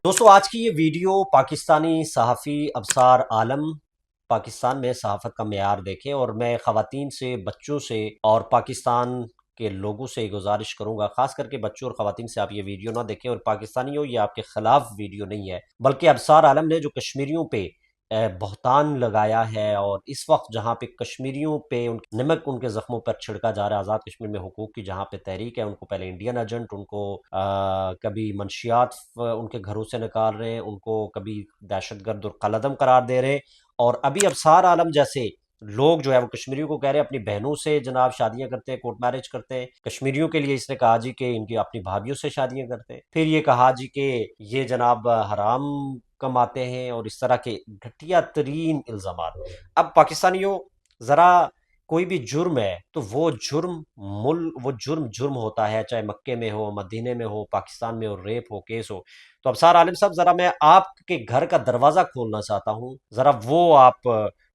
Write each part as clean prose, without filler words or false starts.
دوستو آج کی یہ ویڈیو پاکستانی صحافی ابصار عالم پاکستان میں صحافت کا معیار دیکھیں، اور میں خواتین سے، بچوں سے اور پاکستان کے لوگوں سے گزارش کروں گا، خاص کر کے بچوں اور خواتین سے آپ یہ ویڈیو نہ دیکھیں۔ اور پاکستانیوں، یہ آپ کے خلاف ویڈیو نہیں ہے، بلکہ ابصار عالم نے جو کشمیریوں پہ بہتان لگایا ہے، اور اس وقت جہاں پہ کشمیریوں پہ نمک ان کے زخموں پر چھڑکا جا رہا ہے، آزاد کشمیر میں حقوق کی جہاں پہ تحریک ہے، ان کو پہلے انڈین ایجنٹ، ان کو کبھی منشیات ان کے گھروں سے نکال رہے ہیں، ان کو کبھی دہشت گرد اور قلعدم قرار دے رہے ہیں، اور ابھی ابصار عالم جیسے لوگ جو ہے وہ کشمیریوں کو کہہ رہے ہیں اپنی بہنوں سے جناب شادیاں کرتے ہیں، کورٹ میرج کرتے ہیں۔ کشمیریوں کے لیے اس نے کہا جی کہ ان کی اپنی بھابھیوں سے شادیاں کرتے ہیں، پھر یہ کہا جی کہ یہ جناب حرام کماتے ہیں، اور اس طرح کے گھٹیا ترین الزامات۔ اب پاکستانیوں، ذرا کوئی بھی جرم ہے تو وہ جرم ہوتا ہے، چاہے مکے میں ہو، مدینے میں ہو، پاکستان میں ہو، ریپ ہو، کیس ہو۔ تو ابصار عالم صاحب، ذرا میں آپ کے گھر کا دروازہ کھولنا چاہتا ہوں، ذرا وہ آپ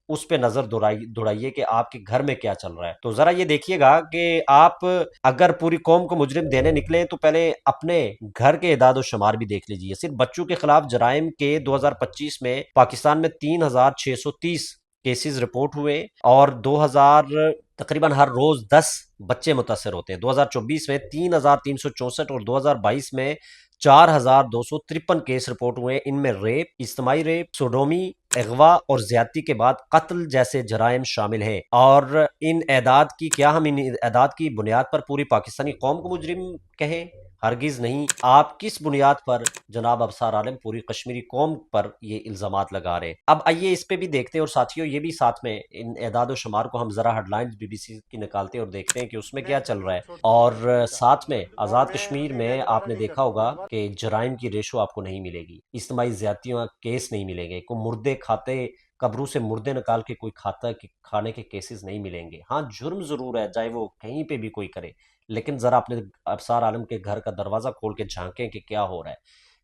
اس پہ نظر دوڑائیے کہ آپ کے گھر میں کیا چل رہا ہے۔ تو ذرا یہ دیکھیے گا کہ آپ اگر پوری قوم کو مجرم دینے نکلیں تو پہلے اپنے گھر کے اعداد و شمار بھی دیکھ لیجئے۔ صرف بچوں کے خلاف جرائم کے 2025 میں پاکستان میں 3630 کیسز رپورٹ ہوئے، اور 2000 تقریباً ہر روز 10 بچے متاثر ہوتے ہیں۔ 2024 میں 3364 اور 2022 میں 4253 کیس رپورٹ ہوئے۔ ان میں ریپ، اجتماعی ریپ، سوڈومی، اغوا اور زیادتی کے بعد قتل جیسے جرائم شامل ہیں۔ اور ان اعداد کی بنیاد پر پوری پاکستانی قوم کو مجرم کہیں؟ ہرگز نہیں۔ آپ کس بنیاد پر جناب ابصار عالم پوری کشمیری قوم پر یہ الزامات لگا رہے ہیں؟ اب آئیے اس پہ بھی دیکھتے ہیں، اور ساتھیوں یہ بھی ساتھ میں ان اعداد و شمار کو ہم ذرا headlines B B C کی نکالتے ہیں اور دیکھتے ہیں کہ اس میں کیا چل رہا ہے۔ اور ساتھ میں آزاد کشمیر میں آپ نے دیکھا ہوگا کہ جرائم کی ریشو آپ کو نہیں ملے گی، اجتماعی زیادتیوں کیس نہیں ملیں گے، کوئی مردے کھاتے، قبروں سے مردے نکال کے کوئی کھانے کے کیسز نہیں ملیں گے۔ ہاں، جرم ضرور ہے، چاہے وہ کہیں پہ بھی کوئی کرے، لیکن ذرا اپنے ابصار عالم کے گھر کا دروازہ کھول کے جھانکیں کہ کیا ہو رہا ہے۔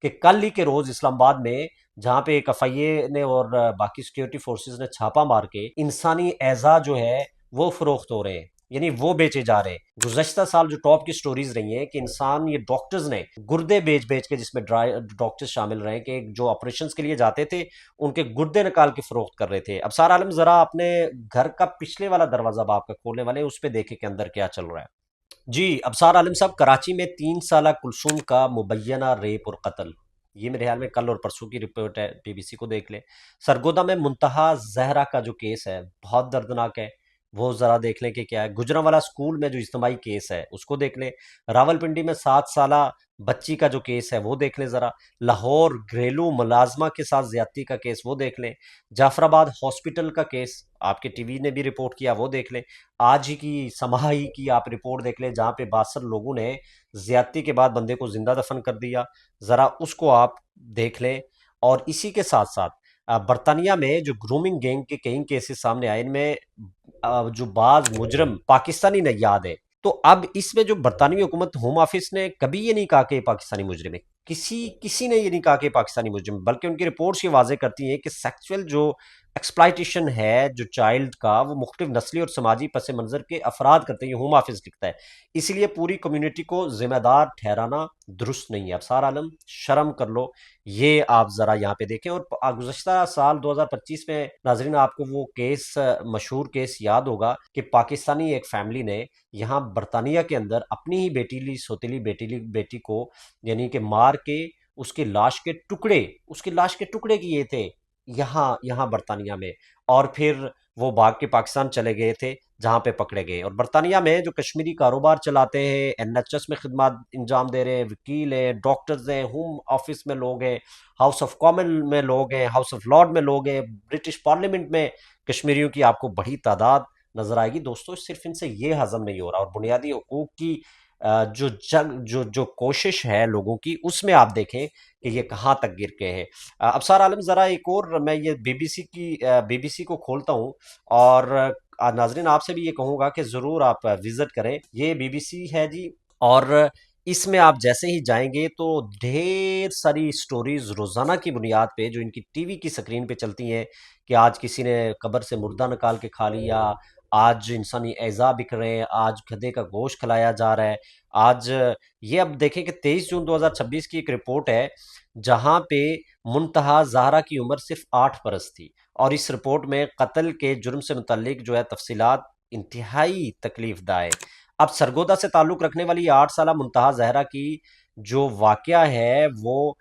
کہ کل ہی کے روز اسلام آباد میں جہاں پہ ایک ایف آئی اے نے اور باقی سیکیورٹی فورسز نے چھاپا مار کے انسانی اعضاء جو ہے وہ فروخت ہو رہے ہیں، یعنی وہ بیچے جا رہے ہیں۔ گزشتہ سال جو ٹاپ کی سٹوریز رہی ہیں کہ انسان، یہ ڈاکٹرز نے گردے بیچ کے، جس میں ڈاکٹرز شامل رہے کہ جو آپریشنز کے لیے جاتے تھے ان کے گردے نکال کے فروخت کر رہے تھے۔ ابصار عالم ذرا اپنے گھر کا پچھلے والا دروازہ باپ کا کھولنے والے، اس پہ دیکھیں کہ اندر کیا چل رہا ہے۔ جی ابصار عالم صاحب، کراچی میں 3 سالہ کلثوم کا مبینہ ریپ اور قتل، یہ میرے خیال میں کل اور پرسوں کی رپورٹ ہے، بی بی سی کو دیکھ لیں۔ سرگودا میں منتہا زہرا کا جو کیس ہے بہت دردناک ہے، وہ ذرا دیکھ لیں کہ کیا ہے۔ گجرانوالہ سکول میں جو اجتماعی کیس ہے اس کو دیکھ لیں۔ راولپنڈی میں 7 سالہ بچی کا جو کیس ہے وہ دیکھ لیں ذرا۔ لاہور گھریلو ملازمہ کے ساتھ زیادتی کا کیس وہ دیکھ لیں۔ جعفر آباد ہاسپٹل کا کیس آپ کے ٹی وی نے بھی رپورٹ کیا، وہ دیکھ لیں۔ آج ہی کی سماہی کی آپ رپورٹ دیکھ لیں جہاں پہ 62 لوگوں نے زیادتی کے بعد بندے کو زندہ دفن کر دیا، ذرا اس کو آپ دیکھ لیں۔ اور اسی کے ساتھ ساتھ برطانیہ میں جو گرومنگ گینگ کے کئی کیسز سامنے آئے، ان میں جو بعض مجرم پاکستانی نژاد ہے، تو اب اس میں جو برطانوی حکومت ہوم آفس نے کبھی یہ نہیں کہا کہ یہ پاکستانی مجرم ہے، کسی نے یہ نہیں کہا کہ یہ پاکستانی مجرم ہے، بلکہ ان کی رپورٹس یہ واضح کرتی ہیں کہ سیکسول جو ایکسپلائٹیشن ہے جو چائلڈ کا، وہ مختلف نسلی اور سماجی پس منظر کے افراد کرتے ہیں، یہ ہوم آفس لکھتا ہے۔ اس لیے پوری کمیونٹی کو ذمہ دار ٹھہرانا درست نہیں ہے۔ ابصار عالم، شرم کر لو، یہ آپ ذرا یہاں پہ دیکھیں۔ اور گزشتہ سال 2025 میں ناظرین آپ کو وہ کیس، مشہور کیس یاد ہوگا کہ پاکستانی ایک فیملی نے یہاں برطانیہ کے اندر اپنی ہی سوتیلی بیٹی کو یعنی کہ مار کے اس کی لاش کے ٹکڑے کیے تھے یہاں برطانیہ میں، اور پھر وہ بھاگ کے پاکستان چلے گئے تھے جہاں پہ پکڑے گئے۔ اور برطانیہ میں جو کشمیری کاروبار چلاتے ہیں، این ایچ ایس میں خدمات انجام دے رہے ہیں، وکیل ہیں، ڈاکٹرز ہیں، ہوم آفس میں لوگ ہیں، ہاؤس آف کامن میں لوگ ہیں، ہاؤس آف لارڈ میں لوگ ہیں، برٹش پارلیمنٹ میں کشمیریوں کی آپ کو بڑی تعداد نظر آئے گی۔ دوستو صرف ان سے یہ ہضم نہیں ہو رہا، اور بنیادی حقوق کی جو کوشش ہے لوگوں کی، اس میں آپ دیکھیں کہ یہ کہاں تک گر کے ہے۔ ابصار عالم، ذرا ایک اور میں یہ بی بی سی کو کھولتا ہوں، اور ناظرین آپ سے بھی یہ کہوں گا کہ ضرور آپ وزٹ کریں۔ یہ بی بی سی ہے جی، اور اس میں آپ جیسے ہی جائیں گے تو ڈھیر ساری سٹوریز روزانہ کی بنیاد پہ جو ان کی ٹی وی کی سکرین پہ چلتی ہیں کہ آج کسی نے قبر سے مردہ نکال کے کھا لیا، آج انسانی اعضاء بک رہے ہیں، آج گدھے کا گوشت کھلایا جا رہا ہے۔ آج یہ اب دیکھیں کہ 23 جون 2026 کی ایک رپورٹ ہے جہاں پہ منتہا زہرا کی عمر صرف 8 برس تھی، اور اس رپورٹ میں قتل کے جرم سے متعلق جو ہے تفصیلات انتہائی تکلیف دہ ہے۔ اب سرگودا سے تعلق رکھنے والی 8 سالہ منتہا زہرا کی جو واقعہ ہے وہ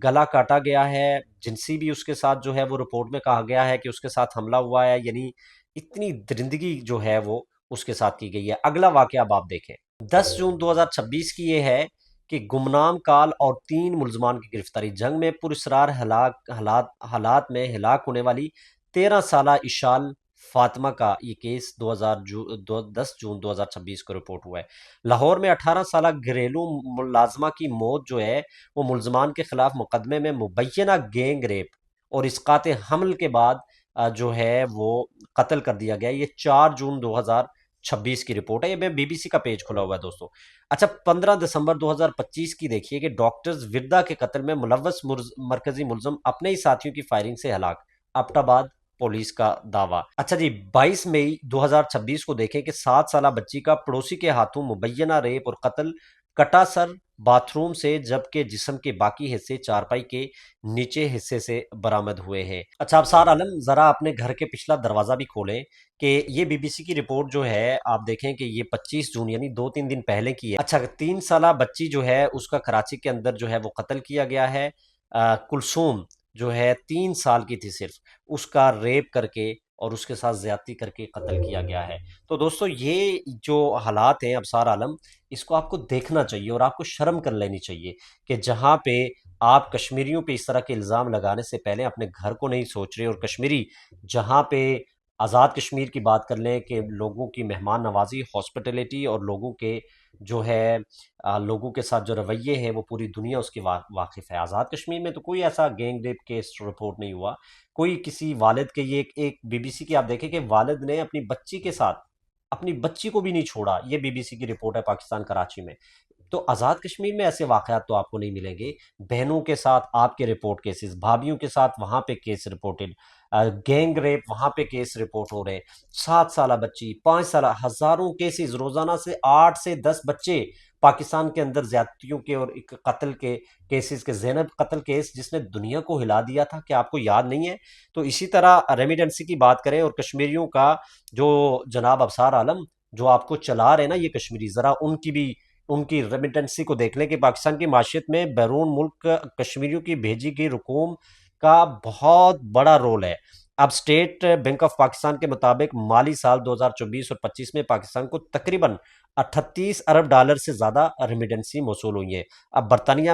گلا کاٹا گیا ہے، جنسی بھی اس کے ساتھ جو ہے وہ رپورٹ میں کہا گیا ہے کہ اس کے ساتھ حملہ ہوا ہے، یعنی اتنی درندگی جو ہے وہ اس کے ساتھ کی گئی ہے۔ اگلا واقعہ اب آپ دیکھیں، 10 جون 2026 کی یہ ہے کہ گمنام کال اور 3 ملزمان کی گرفتاری۔ جنگ میں پراسرار حالات میں ہلاک ہونے والی 13 سالہ اشال فاطمہ کا یہ کیس 10 جون 2026 کو رپورٹ ہوا ہے۔ لاہور میں 18 سالہ گھریلو ملازمہ کی موت جو ہے وہ ملزمان کے خلاف مقدمے میں مبینہ گینگ ریپ اور اسقاط حمل کے بعد جو ہے وہ قتل کر دیا گیا۔ یہ 4 جون 2026 کی رپورٹ ہے، یہ میں بی بی سی کا پیج کھلا ہوا ہے دوستو۔ اچھا 15 دسمبر 2025 کی دیکھیے کہ ڈاکٹرز وردہ کے قتل میں ملوث مرکزی ملزم اپنے ہی ساتھیوں کی فائرنگ سے ہلاک، ابٹ آباد پولیس کا دعویٰ۔ اچھا جی 22 مئی 2026 کو دیکھیں کہ 7 سالہ بچی کا پڑوسی کے ہاتھوں مبینہ ریپ اور قتل، کٹا سر باتھ روم سے جبکہ جسم کے باقی حصے چارپائی کے نیچے حصے سے برآمد ہوئے ہیں۔ اچھا ابصار عالم ذرا اپنے گھر کے پچھلا دروازہ بھی کھولیں کہ یہ بی بی سی کی رپورٹ جو ہے آپ دیکھیں کہ یہ 25 جون یعنی 2-3 دن پہلے کی ہے۔ اچھا 3 سالہ بچی جو ہے اس کا کراچی کے اندر جو ہے وہ قتل کیا گیا ہے۔ کلثوم جو ہے 3 سال کی تھی صرف، اس کا ریپ کر کے اور اس کے ساتھ زیادتی کر کے قتل کیا گیا ہے۔ تو دوستو یہ جو حالات ہیں ابصار عالم، اس کو آپ کو دیکھنا چاہیے اور آپ کو شرم کر لینی چاہیے کہ جہاں پہ آپ کشمیریوں پہ اس طرح کے الزام لگانے سے پہلے اپنے گھر کو نہیں سوچ رہے، اور کشمیری جہاں پہ آزاد کشمیر کی بات کر لیں کہ لوگوں کی مہمان نوازی، ہاسپٹیلٹی اور لوگوں کے جو ہے لوگوں کے ساتھ جو رویے ہیں وہ پوری دنیا اس کی واقف ہے۔ آزاد کشمیر میں تو کوئی ایسا گینگ ریپ کیس رپورٹ نہیں ہوا، کوئی کسی والد کے، یہ ایک بی بی سی کی آپ دیکھیں کہ والد نے اپنی بچی کے ساتھ اپنی بچی کو بھی نہیں چھوڑا، یہ بی بی سی کی رپورٹ ہے پاکستان کراچی میں۔ تو آزاد کشمیر میں ایسے واقعات تو آپ کو نہیں ملیں گے۔ بہنوں کے ساتھ آپ کے رپورٹ کیسز، بھابھیوں کے ساتھ وہاں پہ کیس رپورٹڈ، گینگ ریپ وہاں پہ کیس رپورٹ ہو رہے ہیں، 7 سالہ بچی، 5 سالہ، ہزاروں کیسز روزانہ سے 8 سے 10 بچے پاکستان کے اندر زیادتیوں کے اور ایک قتل کے کیسز کے، زینب قتل کیس جس نے دنیا کو ہلا دیا تھا، کہ آپ کو یاد نہیں ہے؟ تو اسی طرح ریمیڈنسی کی بات کریں اور کشمیریوں کا جو جناب ابصار عالم جو آپ کو چلا رہے ہیں نا یہ کشمیری، ذرا ان کی بھی ان کی ریمیٹنسی کو دیکھ لیں کہ پاکستان کی معیشت میں بیرون ملک کشمیریوں کی بھیجی گئی رقوم کا بہت بڑا رول ہے۔ اب اسٹیٹ بینک آف پاکستان کے مطابق مالی سال 2024 اور 25 میں پاکستان کو تقریباً 38 ارب ڈالر سے زیادہ ریمیڈنسی موصول ہوئی ہے۔ اب برطانیہ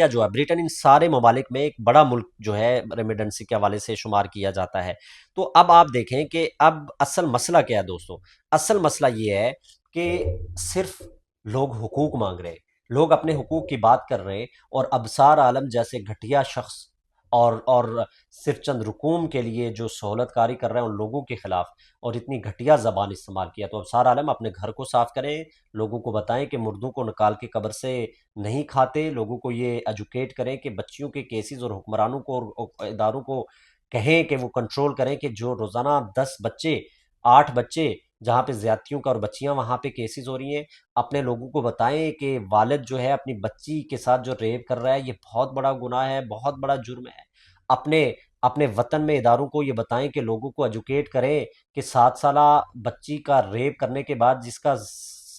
جو ہے، برٹن، ان سارے ممالک میں ایک بڑا ملک جو ہے ریمیڈنسی کے حوالے سے شمار کیا جاتا ہے۔ تو اب آپ دیکھیں کہ اب اصل مسئلہ کیا ہے دوستو؟ اصل مسئلہ یہ ہے کہ صرف لوگ حقوق مانگ رہے ہیں، لوگ اپنے حقوق کی بات کر رہے ہیں، اور ابصار عالم جیسے گھٹیا شخص اور صرف چند رقوم کے لیے جو سہولت کاری کر رہے ہیں ان لوگوں کے خلاف، اور اتنی گھٹیا زبان استعمال کیا۔ تو ابصار عالم اپنے گھر کو صاف کریں، لوگوں کو بتائیں کہ مردوں کو نکال کے قبر سے نہیں کھاتے، لوگوں کو یہ ایجوکیٹ کریں کہ بچیوں کے کیسز، اور حکمرانوں کو اور اداروں کو کہیں کہ وہ کنٹرول کریں کہ جو روزانہ 10 بچے، 8 بچے جہاں پہ زیادتیوں کا اور بچیاں وہاں پہ کیسز ہو رہی ہیں، اپنے لوگوں کو بتائیں کہ والد جو ہے اپنی بچی کے ساتھ جو ریپ کر رہا ہے یہ بہت بڑا گناہ ہے، بہت بڑا جرم ہے۔ اپنے وطن میں اداروں کو یہ بتائیں کہ لوگوں کو ایجوکیٹ کریں کہ 7 سالہ بچی کا ریپ کرنے کے بعد جس کا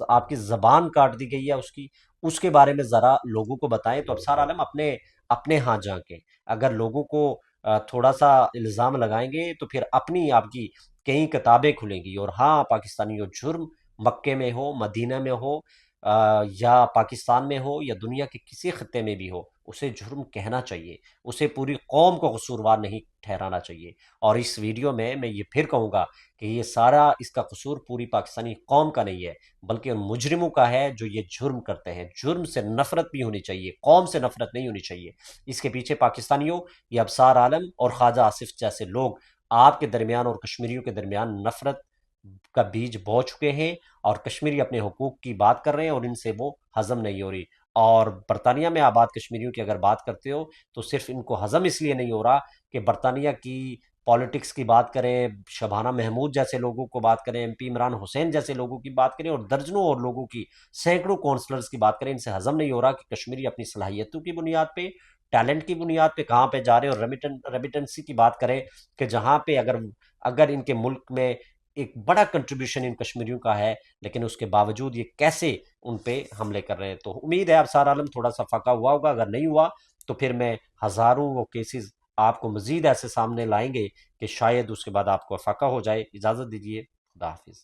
آپ کی زبان کاٹ دی گئی ہے اس کے بارے میں ذرا لوگوں کو بتائیں۔ تو ابصار عالم اپنے ہاں جا کے اگر لوگوں کو تھوڑا سا الزام لگائیں گے تو پھر اپنی آپ کی کئی کتابیں کھلیں گی۔ اور ہاں پاکستانیوں، جرم مکے میں ہو، مدینہ میں ہو، یا پاکستان میں ہو، یا دنیا کے کسی خطے میں بھی ہو، اسے جرم کہنا چاہیے، اسے پوری قوم کو قصوروار نہیں ٹھہرانا چاہیے۔ اور اس ویڈیو میں یہ پھر کہوں گا کہ یہ سارا اس کا قصور پوری پاکستانی قوم کا نہیں ہے، بلکہ ان مجرموں کا ہے جو یہ جرم کرتے ہیں۔ جرم سے نفرت بھی ہونی چاہیے، قوم سے نفرت نہیں ہونی چاہیے۔ اس کے پیچھے پاکستانیوں، یہ ابصار عالم اور خواجہ آصف جیسے لوگ آپ کے درمیان اور کشمیریوں کے درمیان نفرت کا بیج بو چکے ہیں، اور کشمیری اپنے حقوق کی بات کر رہے ہیں اور ان سے وہ ہضم نہیں ہو رہی۔ اور برطانیہ میں آباد کشمیریوں کی اگر بات کرتے ہو تو صرف ان کو ہضم اس لیے نہیں ہو رہا کہ برطانیہ کی پالیٹکس کی بات کریں، شبانہ محمود جیسے لوگوں کو بات کریں، ایم پی عمران حسین جیسے لوگوں کی بات کریں، اور درجنوں اور لوگوں کی، سینکڑوں کونسلرز کی بات کریں، ان سے ہضم نہیں ہو رہا کہ کشمیری اپنی صلاحیتوں کی بنیاد پہ، ٹیلنٹ کی بنیاد پہ کہاں پہ جا رہے ہیں، اور ریمیٹنسی کی بات کریں کہ جہاں پہ اگر ان کے ملک میں ایک بڑا کنٹریبیوشن ان کشمیریوں کا ہے، لیکن اس کے باوجود یہ کیسے ان پہ حملے کر رہے ہیں۔ تو امید ہے ابصار عالم تھوڑا سا فاقہ ہوا ہوگا، اگر نہیں ہوا تو پھر میں ہزاروں وہ کیسز آپ کو مزید ایسے سامنے لائیں گے کہ شاید اس کے بعد آپ کو افاقہ ہو جائے۔ اجازت دیجیے، خدا حافظ۔